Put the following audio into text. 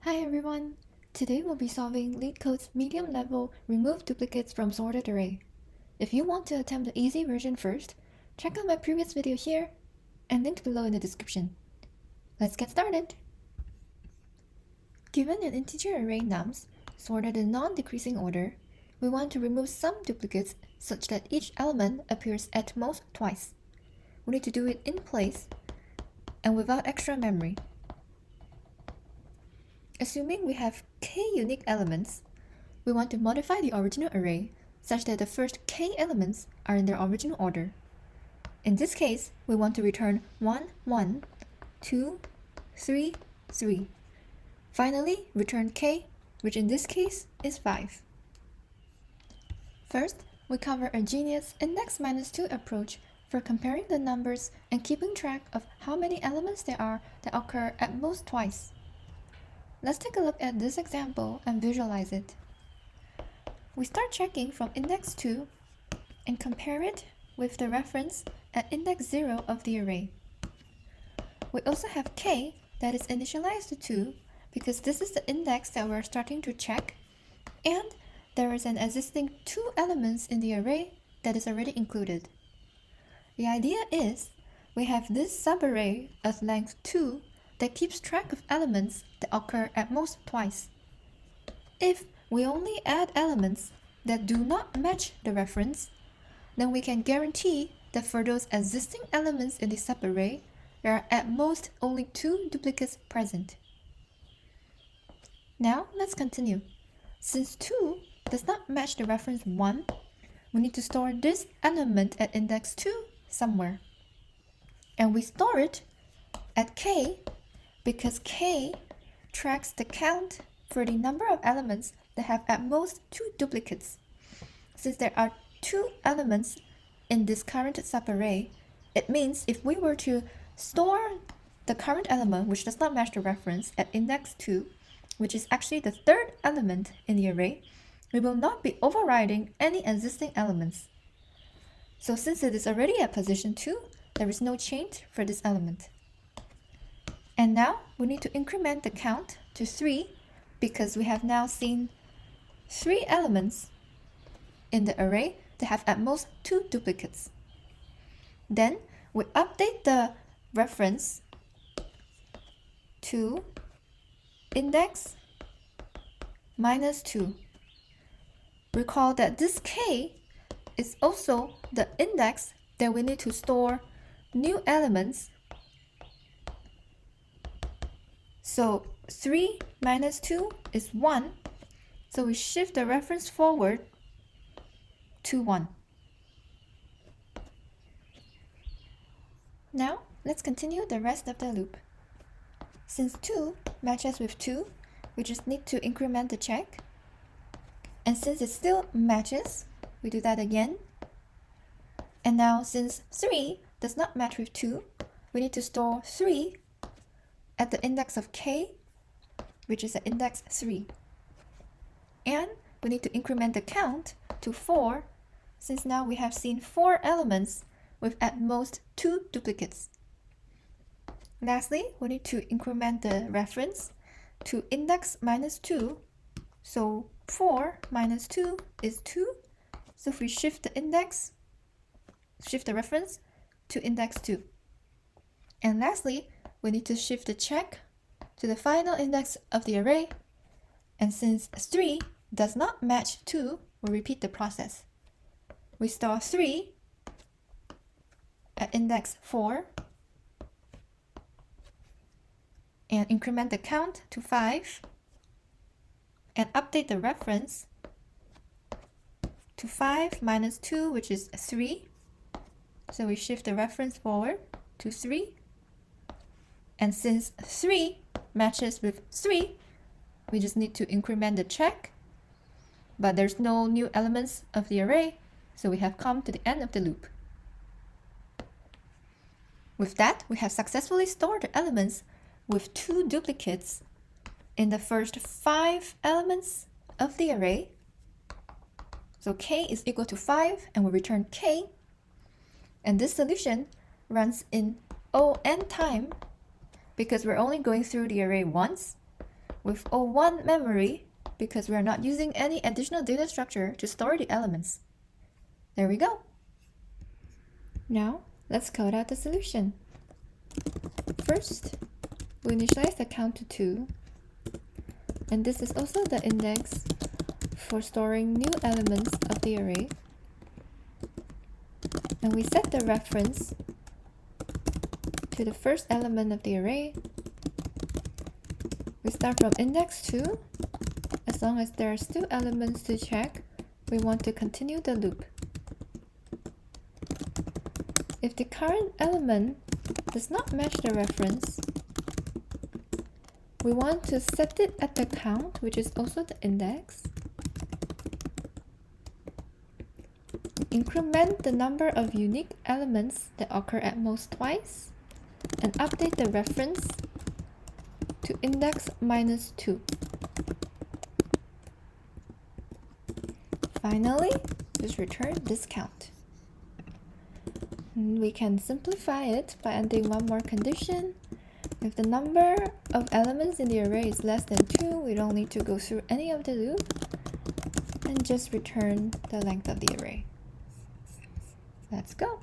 Hi everyone! Today we'll be solving Leetcode's medium level remove duplicates from sorted array. If you want to attempt the easy version first, check out my previous video here and linked below in the description. Let's get started! Given an integer array nums sorted in non-decreasing order, we want to remove some duplicates such that each element appears at most twice. We need to do it in place and without extra memory. Assuming we have k unique elements, we want to modify the original array such that the first k elements are in their original order. In this case, we want to return 1, 1, 2, 3, 3. Finally, return k, which in this case is 5. First, we cover a genius index-2 approach for comparing the numbers and keeping track of how many elements there are that occur at most twice. Let's take a look at this example and visualize it. We start checking from index 2 and compare it with the reference at index 0 of the array. We also have k that is initialized to 2 because this is the index that we're starting to check, and there is an existing 2 elements in the array that is already included. The idea is we have this subarray of length 2 that keeps track of elements that occur at most twice. If we only add elements that do not match the reference, then we can guarantee that for those existing elements in the subarray, there are at most only 2 duplicates present. Now let's continue. Since 2 does not match the reference 1, we need to store this element at index 2 somewhere. And we store it at k because k tracks the count for the number of elements that have at most 2 duplicates. Since there are 2 elements in this current subarray, it means if we were to store the current element which does not match the reference at index 2, which is actually the third element in the array, we will not be overriding any existing elements. So since it is already at position 2, there is no change for this element. And now we need to increment the count to 3 because we have now seen 3 elements in the array that have at most 2 duplicates. Then we update the reference to index -2. Recall that this k is also the index that we need to store new elements. So 3 minus 2 is 1, so we shift the reference forward to 1. Now let's continue the rest of the loop. Since 2 matches with 2, we just need to increment the check. And since it still matches, we do that again. And now since 3 does not match with 2, we need to store 3 at the index of k, which is at index 3. And we need to increment the count to 4, since now we have seen 4 elements with at most 2 duplicates. Lastly, we need to increment the reference to index -2, so 4 minus 2 is 2, so if we shift the reference to index 2. And lastly, we need to shift the check to the final index of the array, and since 3 does not match 2, we'll repeat the process. We store 3 at index 4 and increment the count to 5 and update the reference to 5 minus 2, which is 3. So we shift the reference forward to 3. And since 3 matches with 3, we just need to increment the check. But there's no new elements of the array, so we have come to the end of the loop. With that, we have successfully stored the elements with 2 duplicates in the first 5 elements of the array. So k is equal to 5, and we return k. And this solution runs in O(n) time because we're only going through the array once. with O1 memory because we are not using any additional data structure to store the elements. There we go. Now, let's code out the solution. First, we initialize the count to 2, and this is also the index for storing new elements of the array. And we set the reference to the first element of the array. We start from index 2. As long as there are still elements to check, we want to continue the loop. If the current element does not match the reference, we want to set it at the count, which is also the index. Increment the number of unique elements that occur at most twice, and update the reference to index -2. Finally, just return this count. We can simplify it by adding one more condition. If the number of elements in the array is less than 2, we don't need to go through any of the loop, and just return the length of the array. Let's go.